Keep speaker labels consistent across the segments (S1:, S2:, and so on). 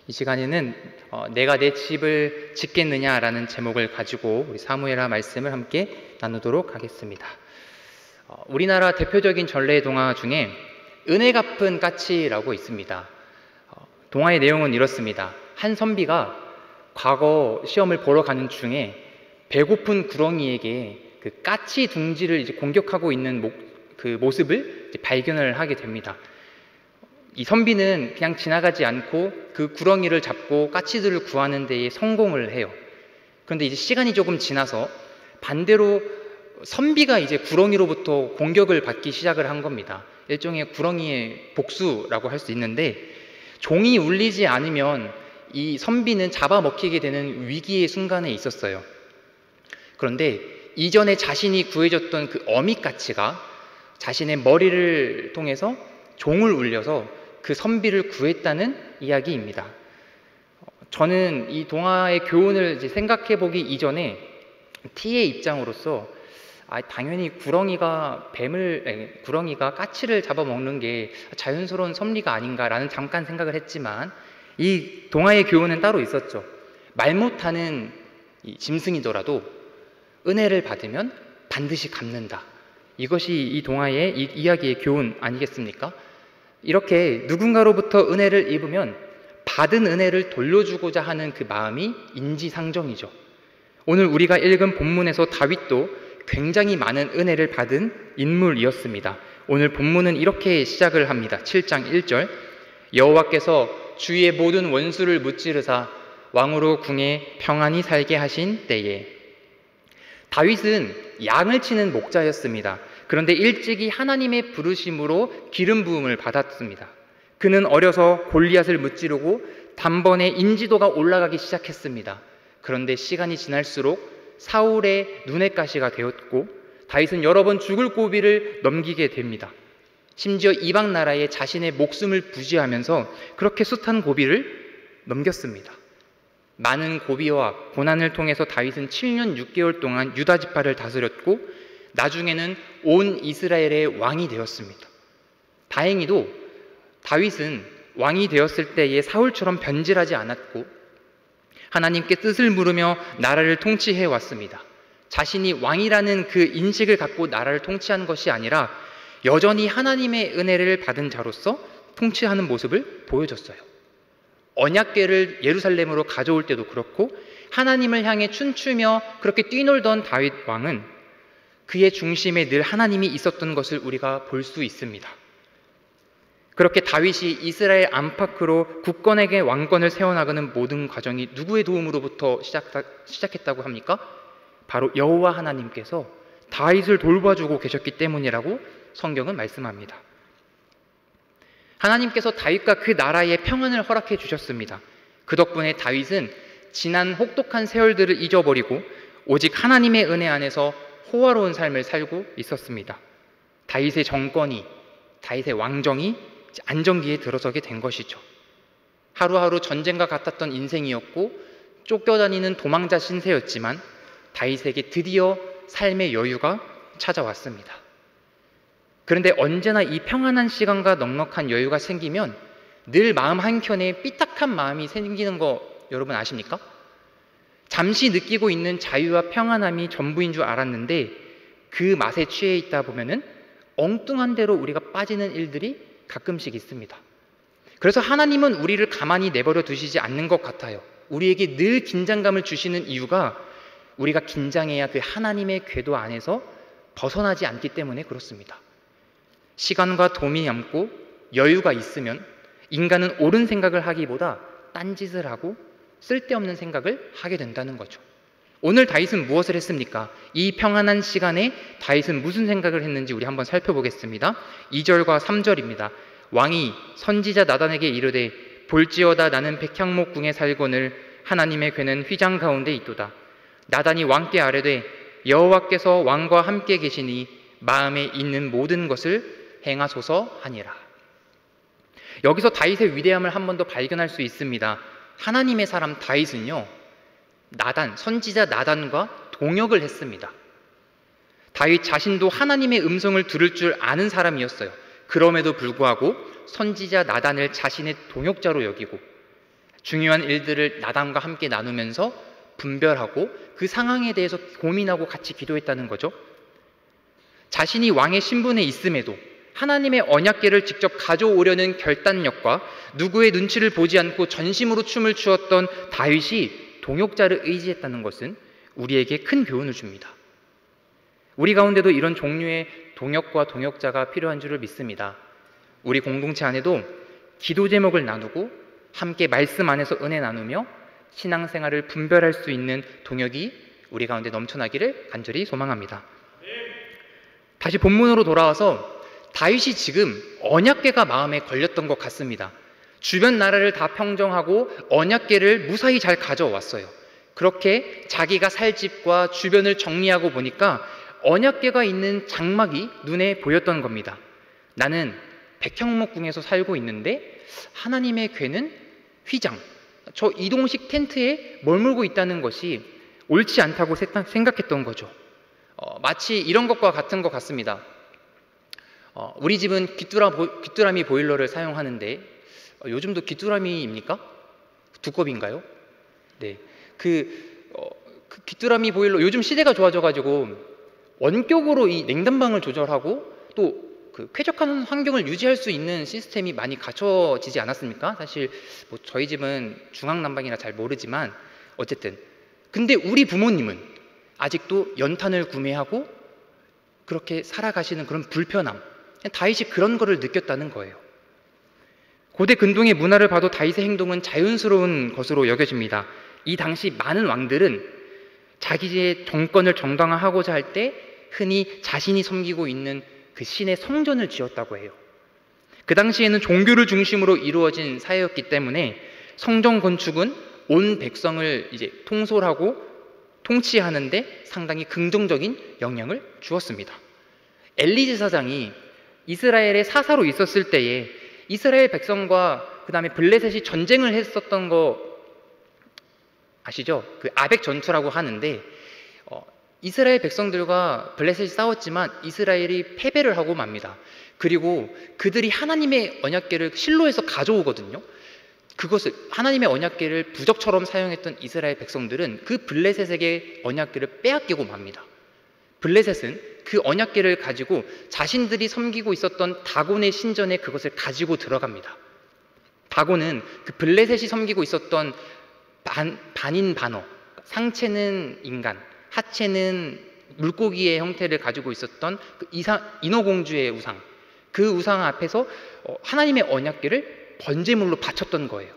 S1: 이 시간에는 내가 내 집을 짓겠느냐라는 제목을 가지고 우리 사무엘하 말씀을 함께 나누도록 하겠습니다. 우리나라 대표적인 전래 동화 중에 은혜 갚은 까치라고 있습니다. 동화의 내용은 이렇습니다. 한 선비가 과거 시험을 보러 가는 중에 배고픈 구렁이에게 그 까치 둥지를 이제 공격하고 있는 그 모습을 이제 발견을 하게 됩니다. 이 선비는 그냥 지나가지 않고 그 구렁이를 잡고 까치들을 구하는 데에 성공을 해요. 그런데 이제 시간이 조금 지나서 반대로 선비가 이제 구렁이로부터 공격을 받기 시작을 한 겁니다. 일종의 구렁이의 복수라고 할 수 있는데, 종이 울리지 않으면 이 선비는 잡아먹히게 되는 위기의 순간에 있었어요. 그런데 이전에 자신이 구해줬던 그 어미까치가 자신의 머리를 통해서 종을 울려서 그 선비를 구했다는 이야기입니다. 저는 이 동화의 교훈을 이제 생각해 보기 이전에 T의 입장으로서 당연히 구렁이가 까치를 잡아먹는 게 자연스러운 섭리가 아닌가라는 잠깐 생각을 했지만, 이 동화의 교훈은 따로 있었죠. 말 못하는 이 짐승이더라도 은혜를 받으면 반드시 갚는다. 이것이 이 동화의 이 이야기의 교훈 아니겠습니까? 이렇게 누군가로부터 은혜를 입으면 받은 은혜를 돌려주고자 하는 그 마음이 인지상정이죠. 오늘 우리가 읽은 본문에서 다윗도 굉장히 많은 은혜를 받은 인물이었습니다. 오늘 본문은 이렇게 시작을 합니다. 7장 1절, 여호와께서 주의 모든 원수를 무찌르사 왕으로 궁에 평안히 살게 하신 때에. 다윗은 양을 치는 목자였습니다. 그런데 일찍이 하나님의 부르심으로 기름 부음을 받았습니다. 그는 어려서 골리앗을 무찌르고 단번에 인지도가 올라가기 시작했습니다. 그런데 시간이 지날수록 사울의 눈의 가시가 되었고, 다윗은 여러 번 죽을 고비를 넘기게 됩니다. 심지어 이방 나라에 자신의 목숨을 부지하면서 그렇게 숱한 고비를 넘겼습니다. 많은 고비와 고난을 통해서 다윗은 7년 6개월 동안 유다 지파를 다스렸고, 나중에는 온 이스라엘의 왕이 되었습니다. 다행히도 다윗은 왕이 되었을 때의 사울처럼 변질하지 않았고, 하나님께 뜻을 물으며 나라를 통치해 왔습니다. 자신이 왕이라는 그 인식을 갖고 나라를 통치한 것이 아니라 여전히 하나님의 은혜를 받은 자로서 통치하는 모습을 보여줬어요. 언약궤를 예루살렘으로 가져올 때도 그렇고, 하나님을 향해 춤추며 그렇게 뛰놀던 다윗 왕은 그의 중심에 늘 하나님이 있었던 것을 우리가 볼 수 있습니다. 그렇게 다윗이 이스라엘 안팎으로 굳건하게 왕권을 세워나가는 모든 과정이 누구의 도움으로부터 시작했다고 합니까? 바로 여호와 하나님께서 다윗을 돌봐주고 계셨기 때문이라고 성경은 말씀합니다. 하나님께서 다윗과 그 나라의 평안을 허락해 주셨습니다. 그 덕분에 다윗은 지난 혹독한 세월들을 잊어버리고 오직 하나님의 은혜 안에서 호화로운 삶을 살고 있었습니다. 다윗의 정권이, 다윗의 왕정이 안정기에 들어서게 된 것이죠. 하루하루 전쟁과 같았던 인생이었고 쫓겨다니는 도망자 신세였지만 다윗에게 드디어 삶의 여유가 찾아왔습니다. 그런데 언제나 이 평안한 시간과 넉넉한 여유가 생기면 늘 마음 한켠에 삐딱한 마음이 생기는 거 여러분 아십니까? 잠시 느끼고 있는 자유와 평안함이 전부인 줄 알았는데 그 맛에 취해 있다 보면은 엉뚱한 대로 우리가 빠지는 일들이 가끔씩 있습니다. 그래서 하나님은 우리를 가만히 내버려 두시지 않는 것 같아요. 우리에게 늘 긴장감을 주시는 이유가 우리가 긴장해야 그 하나님의 궤도 안에서 벗어나지 않기 때문에 그렇습니다. 시간과 돈이 남고 여유가 있으면 인간은 옳은 생각을 하기보다 딴짓을 하고 쓸데없는 생각을 하게 된다는 거죠. 오늘 다윗은 무엇을 했습니까? 이 평안한 시간에 다윗은 무슨 생각을 했는지 우리 한번 살펴보겠습니다. 2절과 3절입니다. 왕이 선지자 나단에게 이르되 볼지어다 나는 백향목 궁에 살거늘 하나님의 궤는 휘장 가운데 있도다. 나단이 왕께 아뢰되 여호와께서 왕과 함께 계시니 마음에 있는 모든 것을 행하소서 하니라. 여기서 다윗의 위대함을 한 번 더 발견할 수 있습니다. 하나님의 사람 다윗은요, 선지자 나단과 동역을 했습니다. 다윗 자신도 하나님의 음성을 들을 줄 아는 사람이었어요. 그럼에도 불구하고 선지자 나단을 자신의 동역자로 여기고 중요한 일들을 나단과 함께 나누면서 분별하고 그 상황에 대해서 고민하고 같이 기도했다는 거죠. 자신이 왕의 신분에 있음에도 하나님의 언약궤를 직접 가져오려는 결단력과 누구의 눈치를 보지 않고 전심으로 춤을 추었던 다윗이 동역자를 의지했다는 것은 우리에게 큰 교훈을 줍니다. 우리 가운데도 이런 종류의 동역과 동역자가 필요한 줄을 믿습니다. 우리 공동체 안에도 기도 제목을 나누고 함께 말씀 안에서 은혜 나누며 신앙생활을 분별할 수 있는 동역이 우리 가운데 넘쳐나기를 간절히 소망합니다. 다시 본문으로 돌아와서 다윗이 지금 언약궤가 마음에 걸렸던 것 같습니다. 주변 나라를 다 평정하고 언약궤를 무사히 잘 가져왔어요. 그렇게 자기가 살 집과 주변을 정리하고 보니까 언약궤가 있는 장막이 눈에 보였던 겁니다. 나는 백향목궁에서 살고 있는데 하나님의 궤는 휘장, 저 이동식 텐트에 머물고 있다는 것이 옳지 않다고 생각했던 거죠. 마치 이런 것과 같은 것 같습니다. 우리 집은 귀뚜라미 보일러를 사용하는데 요즘도 귀뚜라미입니까? 두꺼비인가요? 네, 그 귀뚜라미 보일러 요즘 시대가 좋아져가지고 원격으로 이 냉난방을 조절하고 또 그 쾌적한 환경을 유지할 수 있는 시스템이 많이 갖춰지지 않았습니까? 사실 뭐 저희 집은 중앙난방이라 잘 모르지만 어쨌든 근데 우리 부모님은 아직도 연탄을 구매하고 그렇게 살아가시는 그런 불편함, 다윗이 그런 거를 느꼈다는 거예요. 고대 근동의 문화를 봐도 다윗의 행동은 자연스러운 것으로 여겨집니다. 이 당시 많은 왕들은 자기의 정권을 정당화하고자 할 때 흔히 자신이 섬기고 있는 그 신의 성전을 지었다고 해요. 그 당시에는 종교를 중심으로 이루어진 사회였기 때문에 성전 건축은 온 백성을 이제 통솔하고 통치하는데 상당히 긍정적인 영향을 주었습니다. 엘리 제사장이 이스라엘의 사사로 있었을 때에 이스라엘 백성과 그 다음에 블레셋이 전쟁을 했었던 거 아시죠? 그 아벡 전투라고 하는데 이스라엘 백성들과 블레셋이 싸웠지만 이스라엘이 패배를 하고 맙니다. 그리고 그들이 하나님의 언약궤를 실로에서 가져오거든요. 그것을 하나님의 언약궤를 부적처럼 사용했던 이스라엘 백성들은 그 블레셋에게 언약궤를 빼앗기고 맙니다. 블레셋은 그 언약궤를 가지고 자신들이 섬기고 있었던 다곤의 신전에 그것을 가지고 들어갑니다. 다곤은 그 블레셋이 섬기고 있었던 반인반어, 상체는 인간, 하체는 물고기의 형태를 가지고 있었던 그 인어공주의 우상, 그 우상 앞에서 하나님의 언약궤를 번제물로 바쳤던 거예요.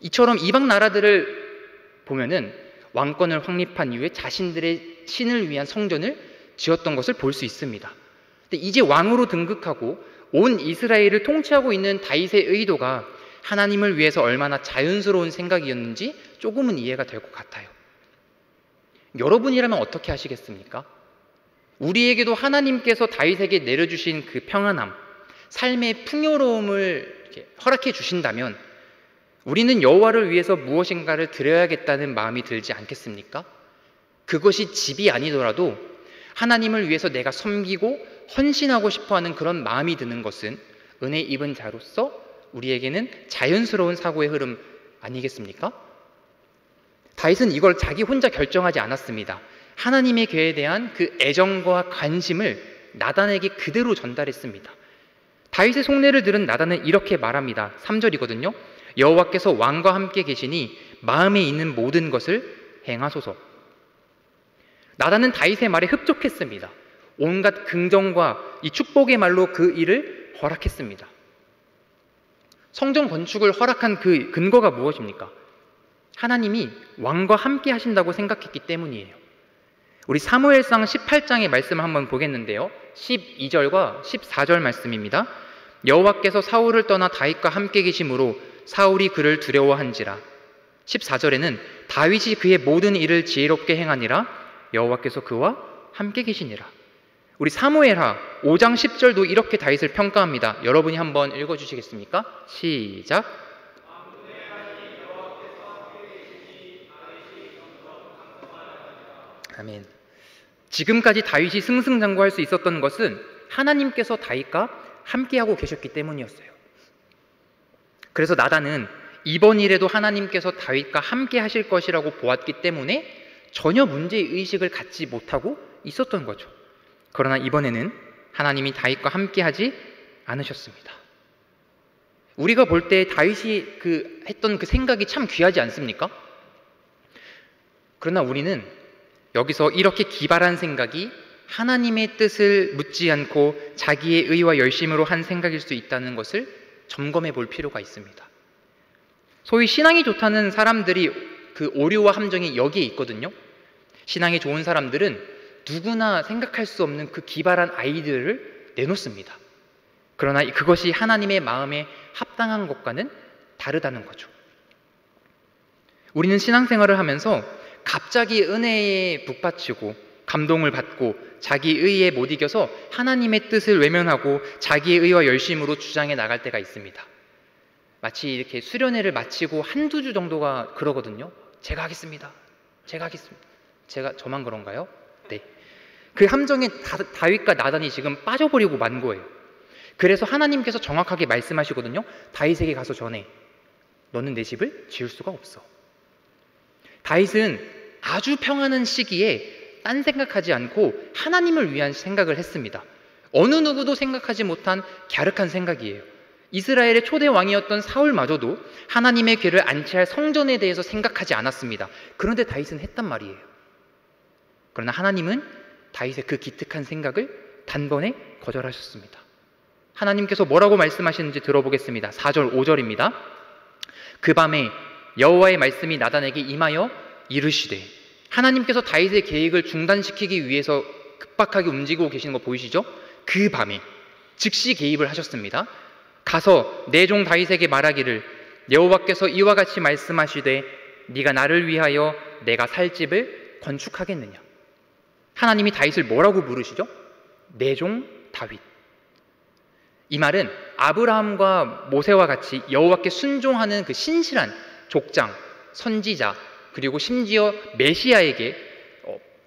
S1: 이처럼 이방 나라들을 보면은 왕권을 확립한 이후에 자신들의 신을 위한 성전을 지었던 것을 볼 수 있습니다. 근데 이제 왕으로 등극하고 온 이스라엘을 통치하고 있는 다윗의 의도가 하나님을 위해서 얼마나 자연스러운 생각이었는지 조금은 이해가 될 것 같아요. 여러분이라면 어떻게 하시겠습니까? 우리에게도 하나님께서 다윗에게 내려주신 그 평안함, 삶의 풍요로움을 허락해 주신다면 우리는 여호와를 위해서 무엇인가를 드려야겠다는 마음이 들지 않겠습니까? 그것이 집이 아니더라도 하나님을 위해서 내가 섬기고 헌신하고 싶어하는 그런 마음이 드는 것은 은혜 입은 자로서 우리에게는 자연스러운 사고의 흐름 아니겠습니까? 다윗은 이걸 자기 혼자 결정하지 않았습니다. 하나님의 궤에 대한 그 애정과 관심을 나단에게 그대로 전달했습니다. 다윗의 속내를 들은 나단은 이렇게 말합니다. 3절이거든요. 여호와께서 왕과 함께 계시니 마음에 있는 모든 것을 행하소서. 나단은 다윗의 말에 흡족했습니다. 온갖 긍정과 이 축복의 말로 그 일을 허락했습니다. 성전 건축을 허락한 그 근거가 무엇입니까? 하나님이 왕과 함께 하신다고 생각했기 때문이에요. 우리 사무엘상 18장의 말씀을 한번 보겠는데요. 12절과 14절 말씀입니다. 여호와께서 사울을 떠나 다윗과 함께 계심으로 사울이 그를 두려워한지라. 14절에는 다윗이 그의 모든 일을 지혜롭게 행하니라. 여호와께서 그와 함께 계시니라. 우리 사무엘하 5장 10절도 이렇게 다윗을 평가합니다. 여러분이 한번 읽어주시겠습니까? 시작. 아멘. 지금까지 다윗이 승승장구할 수 있었던 것은 하나님께서 다윗과 함께하고 계셨기 때문이었어요. 그래서 나단은 이번 일에도 하나님께서 다윗과 함께 하실 것이라고 보았기 때문에 전혀 문제의식을 갖지 못하고 있었던 거죠. 그러나 이번에는 하나님이 다윗과 함께 하지 않으셨습니다. 우리가 볼 때 다윗이 했던 그 생각이 참 귀하지 않습니까? 그러나 우리는 여기서 이렇게 기발한 생각이 하나님의 뜻을 묻지 않고 자기의 의와 열심으로 한 생각일 수 있다는 것을 점검해 볼 필요가 있습니다. 소위 신앙이 좋다는 사람들이 그 오류와 함정이 여기에 있거든요. 신앙이 좋은 사람들은 누구나 생각할 수 없는 그 기발한 아이디어를 내놓습니다. 그러나 그것이 하나님의 마음에 합당한 것과는 다르다는 거죠. 우리는 신앙생활을 하면서 갑자기 은혜에 북받치고 감동을 받고 자기 의에 못 이겨서 하나님의 뜻을 외면하고 자기의 의와 열심으로 주장해 나갈 때가 있습니다. 마치 이렇게 수련회를 마치고 한두 주 정도가 그러거든요. 제가 하겠습니다. 저만 그런가요? 네. 그 함정에 다윗과 나단이 지금 빠져버리고 만 거예요. 그래서 하나님께서 정확하게 말씀하시거든요. 다윗에게 가서 전해. 너는 내 집을 지을 수가 없어. 다윗은 아주 평안한 시기에 딴 생각하지 않고 하나님을 위한 생각을 했습니다. 어느 누구도 생각하지 못한 갸륵한 생각이에요. 이스라엘의 초대 왕이었던 사울마저도 하나님의 궤를 안치할 성전에 대해서 생각하지 않았습니다. 그런데 다윗은 했단 말이에요. 그러나 하나님은 다윗의 그 기특한 생각을 단번에 거절하셨습니다. 하나님께서 뭐라고 말씀하시는지 들어보겠습니다. 4절 5절입니다. 그 밤에 여호와의 말씀이 나단에게 임하여 이르시되, 하나님께서 다윗의 계획을 중단시키기 위해서 급박하게 움직이고 계시는 거 보이시죠? 그 밤에 즉시 개입을 하셨습니다. 가서 내 종 다윗에게 말하기를, 여호와께서 이와 같이 말씀하시되 네가 나를 위하여 내가 살 집을 건축하겠느냐. 하나님이 다윗을 뭐라고 부르시죠? 내 종 다윗. 이 말은 아브라함과 모세와 같이 여호와께 순종하는 그 신실한 족장, 선지자, 그리고 심지어 메시아에게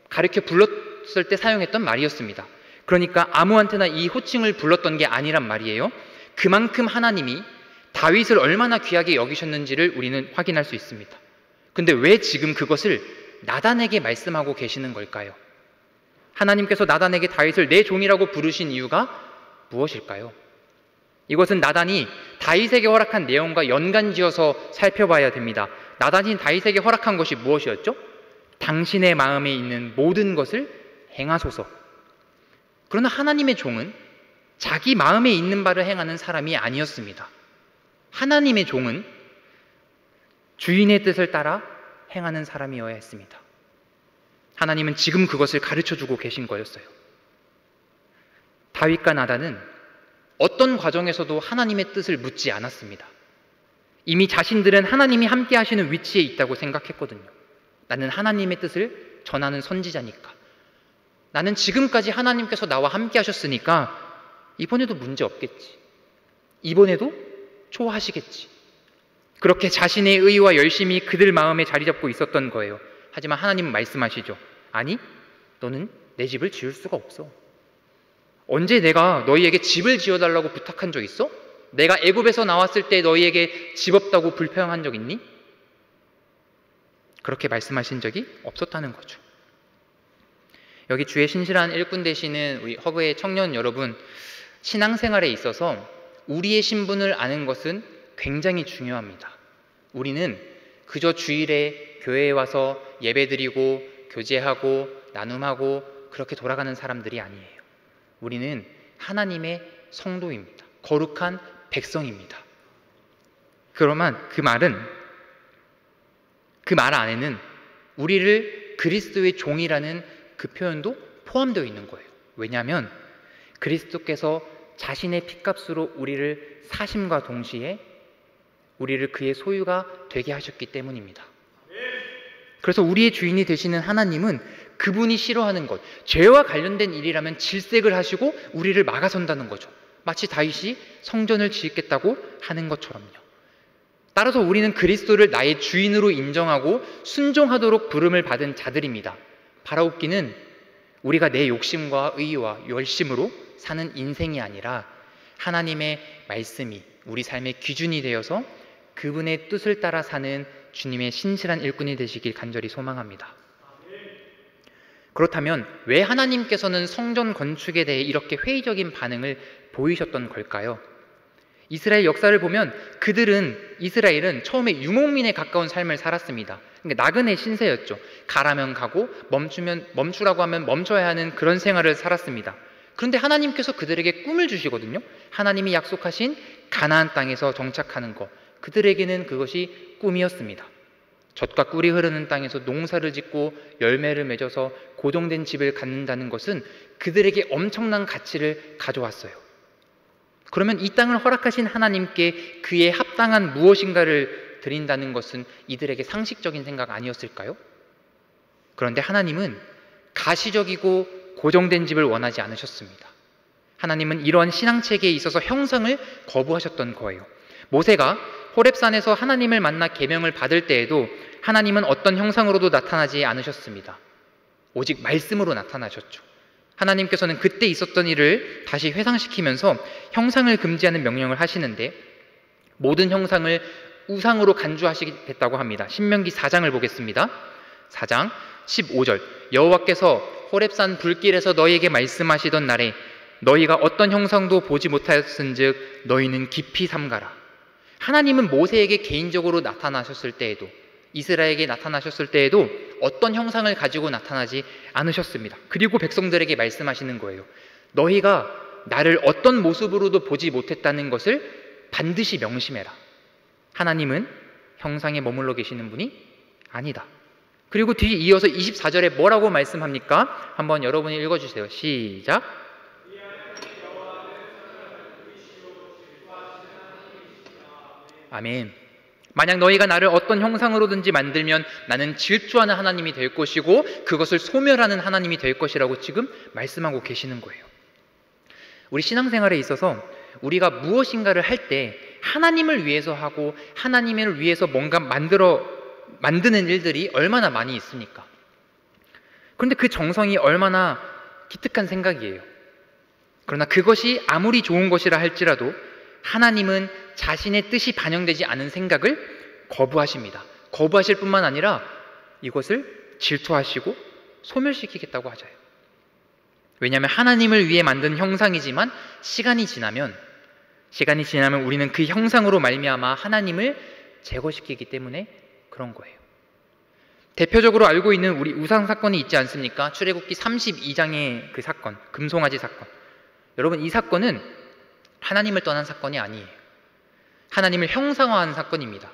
S1: 가르쳐 불렀을 때 사용했던 말이었습니다. 그러니까 아무한테나 이 호칭을 불렀던 게 아니란 말이에요. 그만큼 하나님이 다윗을 얼마나 귀하게 여기셨는지를 우리는 확인할 수 있습니다. 근데 왜 지금 그것을 나단에게 말씀하고 계시는 걸까요? 하나님께서 나단에게 다윗을 내 종이라고 부르신 이유가 무엇일까요? 이것은 나단이 다윗에게 허락한 내용과 연관지어서 살펴봐야 됩니다. 나단이 다윗에게 허락한 것이 무엇이었죠? 당신의 마음에 있는 모든 것을 행하소서. 그러나 하나님의 종은 자기 마음에 있는 바를 행하는 사람이 아니었습니다. 하나님의 종은 주인의 뜻을 따라 행하는 사람이어야 했습니다. 하나님은 지금 그것을 가르쳐주고 계신 거였어요. 다윗과 나단은 어떤 과정에서도 하나님의 뜻을 묻지 않았습니다. 이미 자신들은 하나님이 함께 하시는 위치에 있다고 생각했거든요. 나는 하나님의 뜻을 전하는 선지자니까. 나는 지금까지 하나님께서 나와 함께 하셨으니까 이번에도 문제 없겠지. 이번에도 좋아하시겠지. 그렇게 자신의 의와 열심이 그들 마음에 자리 잡고 있었던 거예요. 하지만 하나님은 말씀하시죠. 아니, 너는 내 집을 지을 수가 없어. 언제 내가 너희에게 집을 지어달라고 부탁한 적 있어? 내가 애굽에서 나왔을 때 너희에게 집 없다고 불평한 적 있니? 그렇게 말씀하신 적이 없었다는 거죠. 여기 주의 신실한 일꾼 되시는 우리 허그의 청년 여러분, 신앙생활에 있어서 우리의 신분을 아는 것은 굉장히 중요합니다. 우리는 그저 주일에 교회에 와서 예배드리고 교제하고 나눔하고 그렇게 돌아가는 사람들이 아니에요. 우리는 하나님의 성도입니다. 거룩한 백성입니다. 그러면 그 말 안에는 우리를 그리스도의 종이라는 그 표현도 포함되어 있는 거예요. 왜냐하면 그리스도께서 자신의 피값으로 우리를 사심과 동시에 우리를 그의 소유가 되게 하셨기 때문입니다. 그래서 우리의 주인이 되시는 하나님은 그분이 싫어하는 것, 죄와 관련된 일이라면 질색을 하시고 우리를 막아선다는 거죠. 마치 다윗이 성전을 짓겠다고 하는 것처럼요. 따라서 우리는 그리스도를 나의 주인으로 인정하고 순종하도록 부름을 받은 자들입니다. 바라옵기는 우리가 내 욕심과 의와 열심으로 사는 인생이 아니라 하나님의 말씀이 우리 삶의 기준이 되어서 그분의 뜻을 따라 사는 주님의 신실한 일꾼이 되시길 간절히 소망합니다. 그렇다면 왜 하나님께서는 성전 건축에 대해 이렇게 회의적인 반응을 보이셨던 걸까요? 이스라엘 역사를 보면 이스라엘은 처음에 유목민에 가까운 삶을 살았습니다. 그러니까 나그네 신세였죠. 가라면 가고 멈추라고 하면 멈춰야 하는 그런 생활을 살았습니다. 그런데 하나님께서 그들에게 꿈을 주시거든요. 하나님이 약속하신 가나안 땅에서 정착하는 것, 그들에게는 그것이 꿈이었습니다. 젖과 꿀이 흐르는 땅에서 농사를 짓고 열매를 맺어서 고정된 집을 갖는다는 것은 그들에게 엄청난 가치를 가져왔어요. 그러면 이 땅을 허락하신 하나님께 그에 합당한 무엇인가를 드린다는 것은 이들에게 상식적인 생각 아니었을까요? 그런데 하나님은 가시적이고 고정된 집을 원하지 않으셨습니다. 하나님은 이러한 신앙체계에 있어서 형상을 거부하셨던 거예요. 모세가 호렙산에서 하나님을 만나 계명을 받을 때에도 하나님은 어떤 형상으로도 나타나지 않으셨습니다. 오직 말씀으로 나타나셨죠. 하나님께서는 그때 있었던 일을 다시 회상시키면서 형상을 금지하는 명령을 하시는데 모든 형상을 우상으로 간주하시겠다고 합니다. 신명기 4장을 보겠습니다. 4장 15절 여호와께서 호렙산 불길에서 너희에게 말씀하시던 날에 너희가 어떤 형상도 보지 못하였은즉 너희는 깊이 삼가라. 하나님은 모세에게 개인적으로 나타나셨을 때에도 이스라엘에게 나타나셨을 때에도 어떤 형상을 가지고 나타나지 않으셨습니다. 그리고 백성들에게 말씀하시는 거예요. 너희가 나를 어떤 모습으로도 보지 못했다는 것을 반드시 명심해라. 하나님은 형상에 머물러 계시는 분이 아니다. 그리고 뒤 이어서 24절에 뭐라고 말씀합니까? 한번 여러분이 읽어주세요. 시작. 아멘. 만약 너희가 나를 어떤 형상으로든지 만들면 나는 질투하는 하나님이 될 것이고 그것을 소멸하는 하나님이 될 것이라고 지금 말씀하고 계시는 거예요. 우리 신앙생활에 있어서 우리가 무엇인가를 할 때 하나님을 위해서 하고 하나님을 위해서 뭔가 만드는 일들이 얼마나 많이 있습니까? 그런데 그 정성이 얼마나 기특한 생각이에요. 그러나 그것이 아무리 좋은 것이라 할지라도 하나님은 자신의 뜻이 반영되지 않은 생각을 거부하십니다. 거부하실 뿐만 아니라 이것을 질투하시고 소멸시키겠다고 하죠. 왜냐하면 하나님을 위해 만든 형상이지만 시간이 지나면 우리는 그 형상으로 말미암아 하나님을 제거시키기 때문에 그런 거예요. 대표적으로 알고 있는 우리 우상 사건이 있지 않습니까? 출애굽기 32장의 그 사건, 금송아지 사건. 여러분, 이 사건은 하나님을 떠난 사건이 아니에요. 하나님을 형상화한 사건입니다.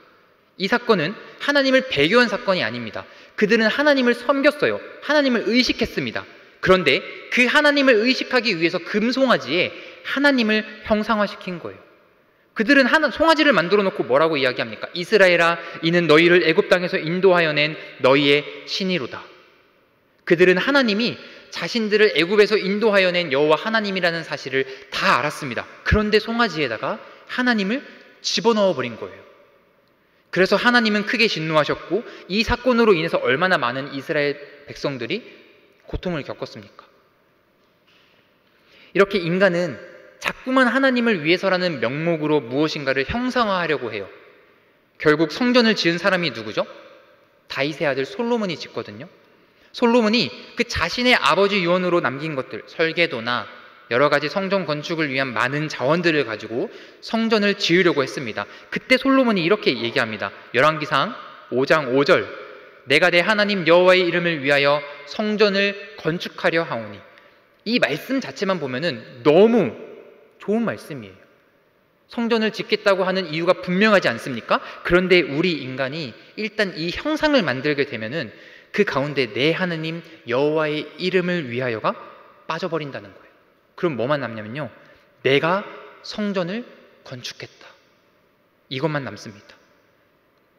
S1: 이 사건은 하나님을 배교한 사건이 아닙니다. 그들은 하나님을 섬겼어요. 하나님을 의식했습니다. 그런데 그 하나님을 의식하기 위해서 금송아지에 하나님을 형상화시킨 거예요. 그들은 송아지를 만들어 놓고 뭐라고 이야기합니까? 이스라엘아, 이는 너희를 애굽 땅에서 인도하여 낸 너희의 신이로다. 그들은 하나님이 자신들을 애굽에서 인도하여 낸 여호와 하나님이라는 사실을 다 알았습니다. 그런데 송아지에다가 하나님을 집어넣어 버린 거예요. 그래서 하나님은 크게 진노하셨고 이 사건으로 인해서 얼마나 많은 이스라엘 백성들이 고통을 겪었습니까? 이렇게 인간은 자꾸만 하나님을 위해서라는 명목으로 무엇인가를 형상화하려고 해요. 결국 성전을 지은 사람이 누구죠? 다윗의 아들 솔로몬이 짓거든요. 솔로몬이 그 자신의 아버지 유언으로 남긴 것들, 설계도나 여러 가지 성전 건축을 위한 많은 자원들을 가지고 성전을 지으려고 했습니다. 그때 솔로몬이 이렇게 얘기합니다. 열왕기상 5장 5절 내가 내 하나님 여호와의 이름을 위하여 성전을 건축하려 하오니. 이 말씀 자체만 보면은 너무 좋은 말씀이에요. 성전을 짓겠다고 하는 이유가 분명하지 않습니까? 그런데 우리 인간이 일단 이 형상을 만들게 되면은 그 가운데 내 하나님 여호와의 이름을 위하여가 빠져버린다는 거예요. 그럼 뭐만 남냐면요, 내가 성전을 건축했다, 이것만 남습니다.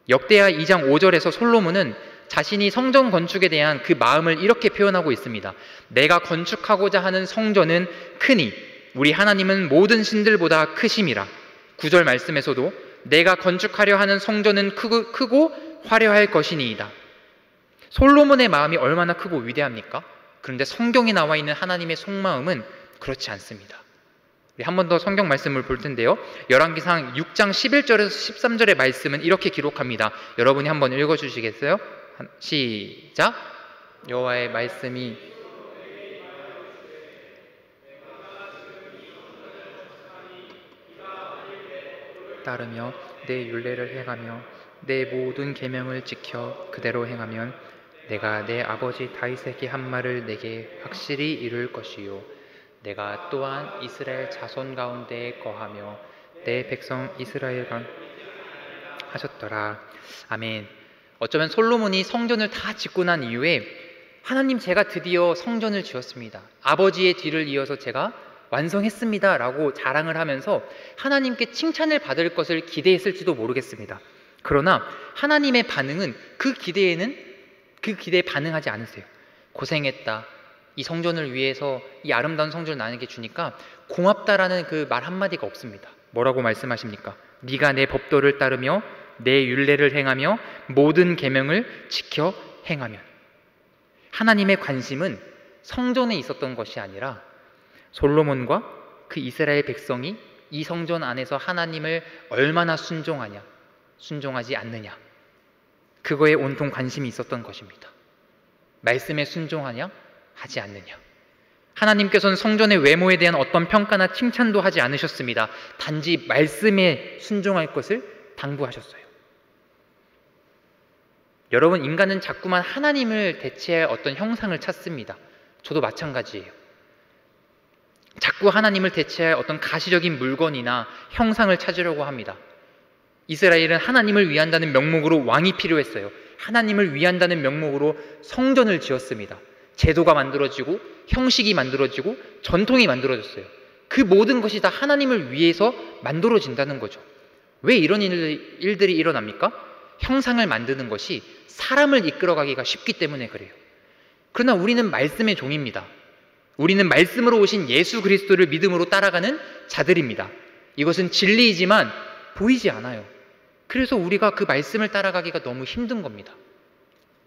S1: 역대하 2장 5절에서 솔로몬은 자신이 성전 건축에 대한 그 마음을 이렇게 표현하고 있습니다. 내가 건축하고자 하는 성전은 크니 우리 하나님은 모든 신들보다 크심이라. 9절 말씀에서도 내가 건축하려 하는 성전은 크고 화려할 것이니이다. 솔로몬의 마음이 얼마나 크고 위대합니까? 그런데 성경에 나와 있는 하나님의 속마음은 그렇지 않습니다. 우리 한 번 더 성경 말씀을 볼 텐데요. 열왕기상 6장 11절에서 13절의 말씀은 이렇게 기록합니다. 여러분이 한번 읽어주시겠어요? 시작! 여호와의 말씀이 따르며 내 율례를 행하며 내 모든 계명을 지켜 그대로 행하면 내가 내 아버지 다윗에게 한 말을 내게 확실히 이룰 것이요 내가 또한 이스라엘 자손 가운데 거하며 내 백성 이스라엘과 하셨더라. 아멘. 어쩌면 솔로몬이 성전을 다 짓고 난 이후에 하나님, 제가 드디어 성전을 지었습니다. 아버지의 뒤를 이어서 제가 완성했습니다 라고 자랑을 하면서 하나님께 칭찬을 받을 것을 기대했을지도 모르겠습니다. 그러나 하나님의 반응은 그 기대에 반응하지 않으세요. 고생했다, 이 성전을 위해서 이 아름다운 성전을 나에게 주니까 고맙다라는 그 말 한마디가 없습니다. 뭐라고 말씀하십니까? 네가 내 법도를 따르며 내 율례를 행하며 모든 계명을 지켜 행하면. 하나님의 관심은 성전에 있었던 것이 아니라 솔로몬과 그 이스라엘 백성이 이 성전 안에서 하나님을 얼마나 순종하냐, 순종하지 않느냐, 그거에 온통 관심이 있었던 것입니다. 말씀에 순종하냐, 하지 않느냐. 하나님께서는 성전의 외모에 대한 어떤 평가나 칭찬도 하지 않으셨습니다. 단지 말씀에 순종할 것을 당부하셨어요. 여러분, 인간은 자꾸만 하나님을 대체할 어떤 형상을 찾습니다. 저도 마찬가지예요. 자꾸 하나님을 대체할 어떤 가시적인 물건이나 형상을 찾으려고 합니다. 이스라엘은 하나님을 위한다는 명목으로 왕이 필요했어요. 하나님을 위한다는 명목으로 성전을 지었습니다. 제도가 만들어지고 형식이 만들어지고 전통이 만들어졌어요. 그 모든 것이 다 하나님을 위해서 만들어진다는 거죠. 왜 이런 일들이 일어납니까? 형상을 만드는 것이 사람을 이끌어가기가 쉽기 때문에 그래요. 그러나 우리는 말씀의 종입니다. 우리는 말씀으로 오신 예수 그리스도를 믿음으로 따라가는 자들입니다. 이것은 진리이지만 보이지 않아요. 그래서 우리가 그 말씀을 따라가기가 너무 힘든 겁니다.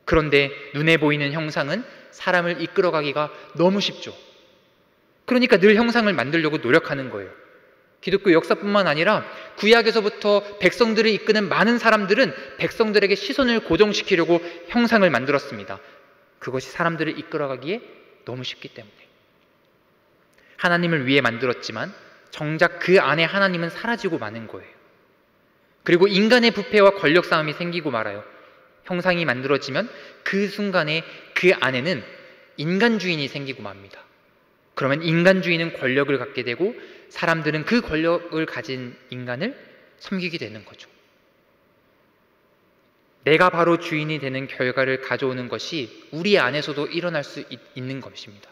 S1: 그런데 눈에 보이는 형상은 사람을 이끌어가기가 너무 쉽죠. 그러니까 늘 형상을 만들려고 노력하는 거예요. 기독교 역사뿐만 아니라 구약에서부터 백성들을 이끄는 많은 사람들은 백성들에게 시선을 고정시키려고 형상을 만들었습니다. 그것이 사람들을 이끌어가기에 너무 쉽기 때문에. 하나님을 위해 만들었지만 정작 그 안에 하나님은 사라지고 마는 거예요. 그리고 인간의 부패와 권력 싸움이 생기고 말아요. 형상이 만들어지면 그 순간에 그 안에는 인간주의인이 생기고 맙니다. 그러면 인간주의는 권력을 갖게 되고 사람들은 그 권력을 가진 인간을 섬기게 되는 거죠. 내가 바로 주인이 되는 결과를 가져오는 것이 우리 안에서도 일어날 수 있는 것입니다.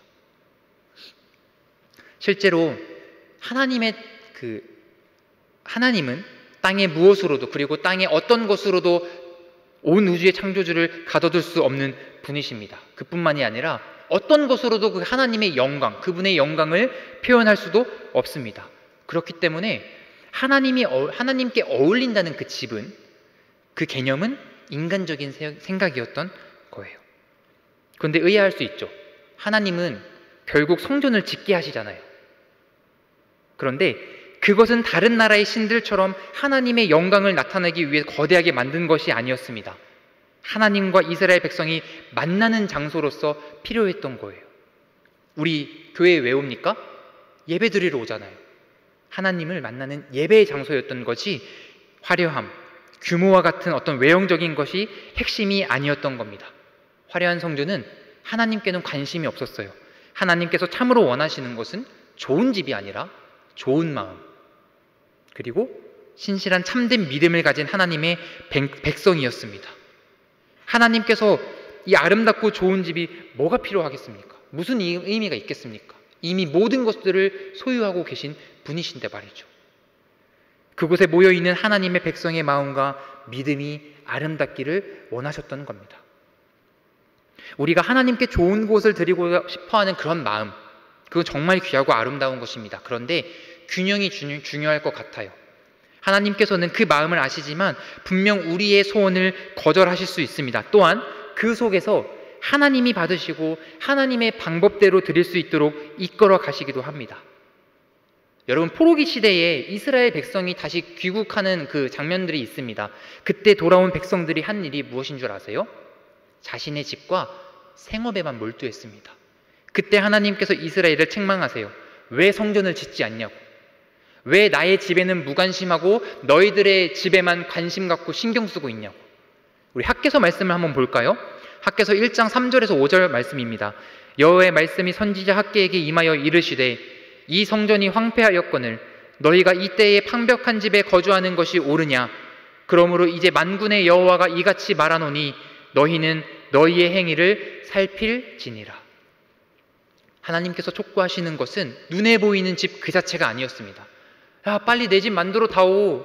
S1: 실제로 하나님은 땅의 무엇으로도, 그리고 땅의 어떤 것으로도 온 우주의 창조주를 가둬둘 수 없는 분이십니다. 그뿐만이 아니라 어떤 것으로도 그 하나님의 영광, 그분의 영광을 표현할 수도 없습니다. 그렇기 때문에 하나님께 어울린다는 그 집은, 그 개념은 인간적인 생각이었던 거예요. 그런데 의아할 수 있죠. 하나님은 결국 성전을 짓게 하시잖아요. 그런데 그것은 다른 나라의 신들처럼 하나님의 영광을 나타내기 위해 거대하게 만든 것이 아니었습니다. 하나님과 이스라엘 백성이 만나는 장소로서 필요했던 거예요. 우리 교회에 왜 옵니까? 예배 드리러 오잖아요. 하나님을 만나는 예배의 장소였던 것이 화려함, 규모와 같은 어떤 외형적인 것이 핵심이 아니었던 겁니다. 화려한 성전은 하나님께는 관심이 없었어요. 하나님께서 참으로 원하시는 것은 좋은 집이 아니라 좋은 마음, 그리고 신실한 참된 믿음을 가진 하나님의 백성이었습니다. 하나님께서 이 아름답고 좋은 집이 뭐가 필요하겠습니까? 무슨 의미가 있겠습니까? 이미 모든 것들을 소유하고 계신 분이신데 말이죠. 그곳에 모여있는 하나님의 백성의 마음과 믿음이 아름답기를 원하셨던 겁니다. 우리가 하나님께 좋은 곳을 드리고 싶어하는 그런 마음, 그건 정말 귀하고 아름다운 것입니다. 그런데 균형이 중요할 것 같아요. 하나님께서는 그 마음을 아시지만 분명 우리의 소원을 거절하실 수 있습니다. 또한 그 속에서 하나님이 받으시고 하나님의 방법대로 드릴 수 있도록 이끌어 가시기도 합니다. 여러분, 포로기 시대에 이스라엘 백성이 다시 귀국하는 그 장면들이 있습니다. 그때 돌아온 백성들이 한 일이 무엇인 줄 아세요? 자신의 집과 생업에만 몰두했습니다. 그때 하나님께서 이스라엘을 책망하세요. 왜 성전을 짓지 않냐고. 왜 나의 집에는 무관심하고 너희들의 집에만 관심 갖고 신경 쓰고 있냐고. 우리 학개서 말씀을 한번 볼까요? 학개서 1장 3절에서 5절 말씀입니다. 여호와의 말씀이 선지자 학개에게 임하여 이르시되 이 성전이 황폐하였거늘 너희가 이때에 방벽한 집에 거주하는 것이 옳으냐. 그러므로 이제 만군의 여호와가 이같이 말하노니 너희는 너희의 행위를 살필지니라. 하나님께서 촉구하시는 것은 눈에 보이는 집 그 자체가 아니었습니다. 야, 빨리 내 집 만들어 다오.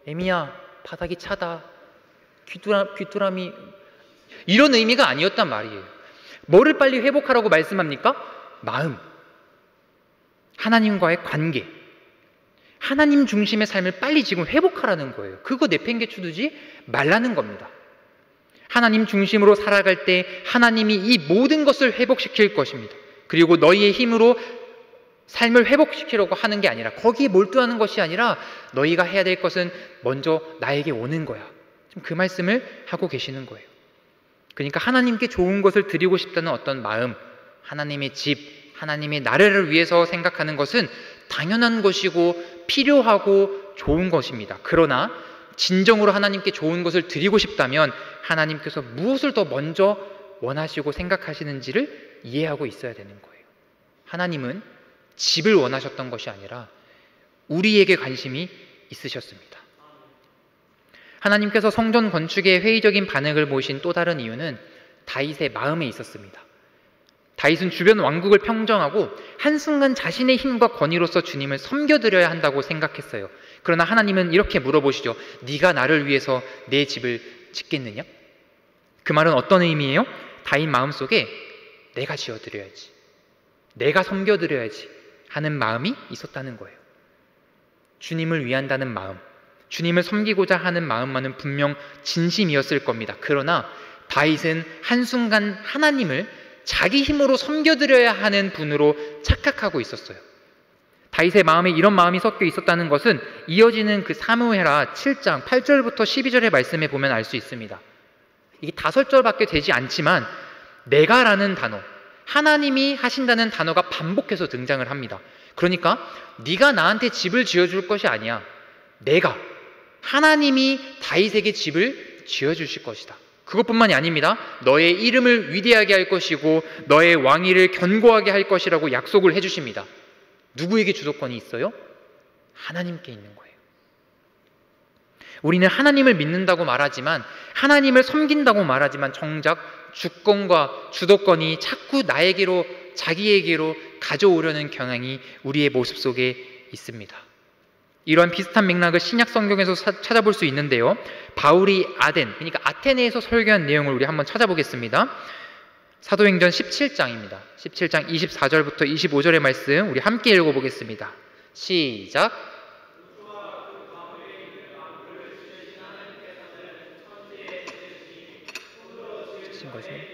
S1: 애미야, 바닥이 차다. 귀뚜라미. 이런 의미가 아니었단 말이에요. 뭐를 빨리 회복하라고 말씀합니까? 마음, 하나님과의 관계, 하나님 중심의 삶을 빨리 지금 회복하라는 거예요. 그거 내팽개쳐두지 말라는 겁니다. 하나님 중심으로 살아갈 때 하나님이 이 모든 것을 회복시킬 것입니다. 그리고 너희의 힘으로 삶을 회복시키려고 하는 게 아니라, 거기에 몰두하는 것이 아니라 너희가 해야 될 것은 먼저 나에게 오는 거야. 지금 그 말씀을 하고 계시는 거예요. 그러니까 하나님께 좋은 것을 드리고 싶다는 어떤 마음, 하나님의 집, 하나님의 나라를 위해서 생각하는 것은 당연한 것이고 필요하고 좋은 것입니다. 그러나 진정으로 하나님께 좋은 것을 드리고 싶다면 하나님께서 무엇을 더 먼저 원하시고 생각하시는지를 이해하고 있어야 되는 거예요. 하나님은 집을 원하셨던 것이 아니라 우리에게 관심이 있으셨습니다. 하나님께서 성전 건축에 회의적인 반응을 보이신 또 다른 이유는 다윗의 마음에 있었습니다. 다윗은 주변 왕국을 평정하고 한순간 자신의 힘과 권위로서 주님을 섬겨드려야 한다고 생각했어요. 그러나 하나님은 이렇게 물어보시죠. 네가 나를 위해서 내 집을 짓겠느냐? 그 말은 어떤 의미예요? 다윗 마음속에 내가 지어드려야지, 내가 섬겨드려야지 하는 마음이 있었다는 거예요. 주님을 위한다는 마음, 주님을 섬기고자 하는 마음만은 분명 진심이었을 겁니다. 그러나 다윗은 한순간 하나님을 자기 힘으로 섬겨드려야 하는 분으로 착각하고 있었어요. 다윗의 마음에 이런 마음이 섞여 있었다는 것은 이어지는 그 사무엘하 7장 8절부터 12절의 말씀에 보면 알 수 있습니다. 이게 5절밖에 되지 않지만 내가라는 단어, 하나님이 하신다는 단어가 반복해서 등장을 합니다. 그러니까 네가 나한테 집을 지어줄 것이 아니야. 내가, 하나님이 다윗에게 집을 지어주실 것이다. 그것뿐만이 아닙니다. 너의 이름을 위대하게 할 것이고 너의 왕위를 견고하게 할 것이라고 약속을 해주십니다. 누구에게 주도권이 있어요? 하나님께 있는 거예요. 우리는 하나님을 믿는다고 말하지만, 하나님을 섬긴다고 말하지만 정작 주권과 주도권이 자꾸 나에게로, 자기에게로 가져오려는 경향이 우리의 모습 속에 있습니다. 이러한 비슷한 맥락을 신약 성경에서 찾아볼 수 있는데요. 바울이 아덴, 그러니까 아테네에서 설교한 내용을 우리 한번 찾아보겠습니다. 사도행전 17장입니다. 17장 24절부터 25절의 말씀 우리 함께 읽어보겠습니다. 시작.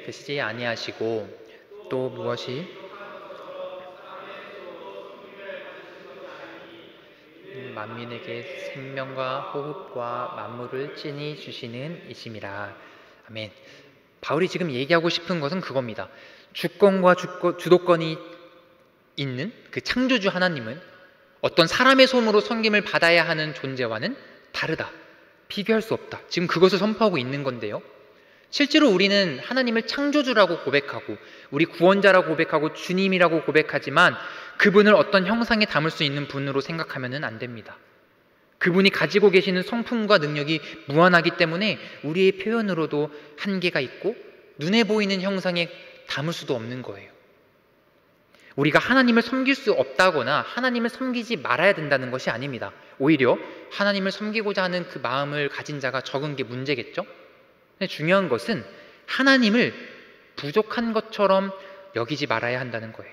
S1: 계시지 아니하시고 또 무엇이 만민에게 생명과 호흡과 만물을 찐히 주시는 이심이라. 아멘. 바울이 지금 얘기하고 싶은 것은 그겁니다. 주권과 주도권이 있는 그 창조주 하나님은 어떤 사람의 손으로 섬김을 받아야 하는 존재와는 다르다. 비교할 수 없다. 지금 그것을 선포하고 있는 건데요. 실제로 우리는 하나님을 창조주라고 고백하고 우리 구원자라고 고백하고 주님이라고 고백하지만 그분을 어떤 형상에 담을 수 있는 분으로 생각하면 안 됩니다. 그분이 가지고 계시는 성품과 능력이 무한하기 때문에 우리의 표현으로도 한계가 있고 눈에 보이는 형상에 담을 수도 없는 거예요. 우리가 하나님을 섬길 수 없다거나 하나님을 섬기지 말아야 된다는 것이 아닙니다. 오히려 하나님을 섬기고자 하는 그 마음을 가진 자가 적은 게 문제겠죠? 근데 중요한 것은 하나님을 부족한 것처럼 여기지 말아야 한다는 거예요.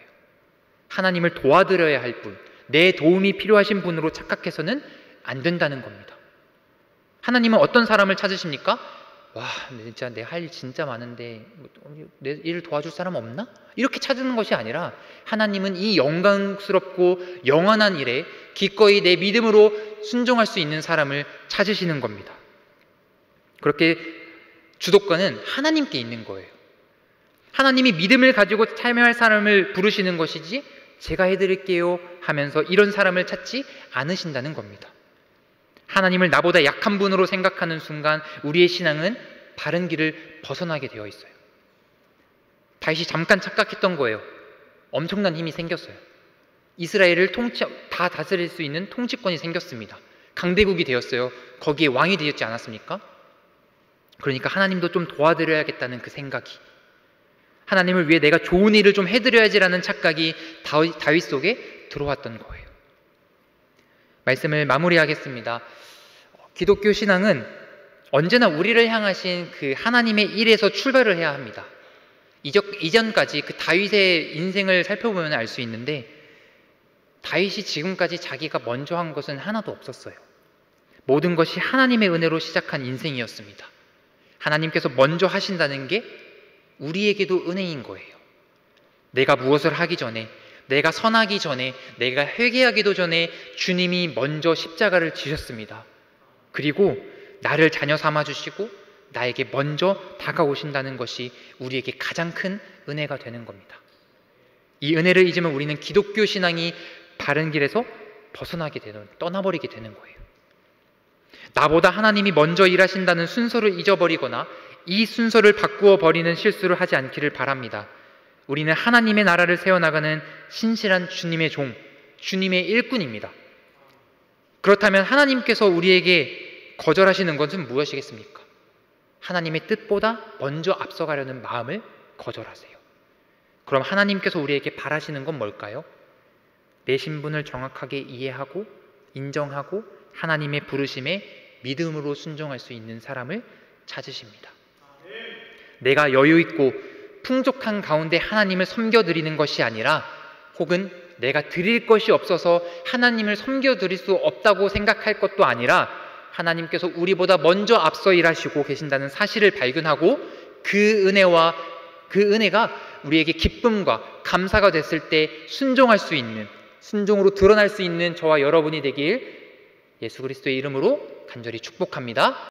S1: 하나님을 도와드려야 할 분, 내 도움이 필요하신 분으로 착각해서는 안 된다는 겁니다. 하나님은 어떤 사람을 찾으십니까? 와, 진짜 내 할 일 진짜 많은데 내 일을 도와줄 사람 없나? 이렇게 찾는 것이 아니라 하나님은 이 영광스럽고 영원한 일에 기꺼이 내 믿음으로 순종할 수 있는 사람을 찾으시는 겁니다. 그렇게 주도권은 하나님께 있는 거예요. 하나님이 믿음을 가지고 참여할 사람을 부르시는 것이지 제가 해드릴게요 하면서 이런 사람을 찾지 않으신다는 겁니다. 하나님을 나보다 약한 분으로 생각하는 순간 우리의 신앙은 바른 길을 벗어나게 되어 있어요. 다윗이 잠깐 착각했던 거예요. 엄청난 힘이 생겼어요. 이스라엘을 다 다스릴 수 있는 통치권이 생겼습니다. 강대국이 되었어요. 거기에 왕이 되었지 않았습니까? 그러니까 하나님도 좀 도와드려야겠다는 그 생각이, 하나님을 위해 내가 좋은 일을 좀 해드려야지라는 착각이 다윗 속에 들어왔던 거예요. 말씀을 마무리하겠습니다. 기독교 신앙은 언제나 우리를 향하신 그 하나님의 일에서 출발을 해야 합니다. 이전까지 그 다윗의 인생을 살펴보면 알 수 있는데 다윗이 지금까지 자기가 먼저 한 것은 하나도 없었어요. 모든 것이 하나님의 은혜로 시작한 인생이었습니다. 하나님께서 먼저 하신다는 게 우리에게도 은혜인 거예요. 내가 무엇을 하기 전에, 내가 선하기 전에, 내가 회개하기도 전에 주님이 먼저 십자가를 지셨습니다. 그리고 나를 자녀 삼아주시고 나에게 먼저 다가오신다는 것이 우리에게 가장 큰 은혜가 되는 겁니다. 이 은혜를 잊으면 우리는 기독교 신앙이 바른 길에서 떠나버리게 되는 거예요. 나보다 하나님이 먼저 일하신다는 순서를 잊어버리거나 이 순서를 바꾸어 버리는 실수를 하지 않기를 바랍니다. 우리는 하나님의 나라를 세워나가는 신실한 주님의 종, 주님의 일꾼입니다. 그렇다면 하나님께서 우리에게 거절하시는 것은 무엇이겠습니까? 하나님의 뜻보다 먼저 앞서가려는 마음을 거절하세요. 그럼 하나님께서 우리에게 바라시는 건 뭘까요? 내 신분을 정확하게 이해하고 인정하고 하나님의 부르심에 믿음으로 순종할 수 있는 사람을 찾으십니다. 내가 여유 있고 풍족한 가운데 하나님을 섬겨드리는 것이 아니라 혹은 내가 드릴 것이 없어서 하나님을 섬겨드릴 수 없다고 생각할 것도 아니라 하나님께서 우리보다 먼저 앞서 일하시고 계신다는 사실을 발견하고 그 은혜가 우리에게 기쁨과 감사가 됐을 때 순종할 수 있는, 순종으로 드러날 수 있는 저와 여러분이 되길 예수 그리스도의 이름으로 간절히 축복합니다.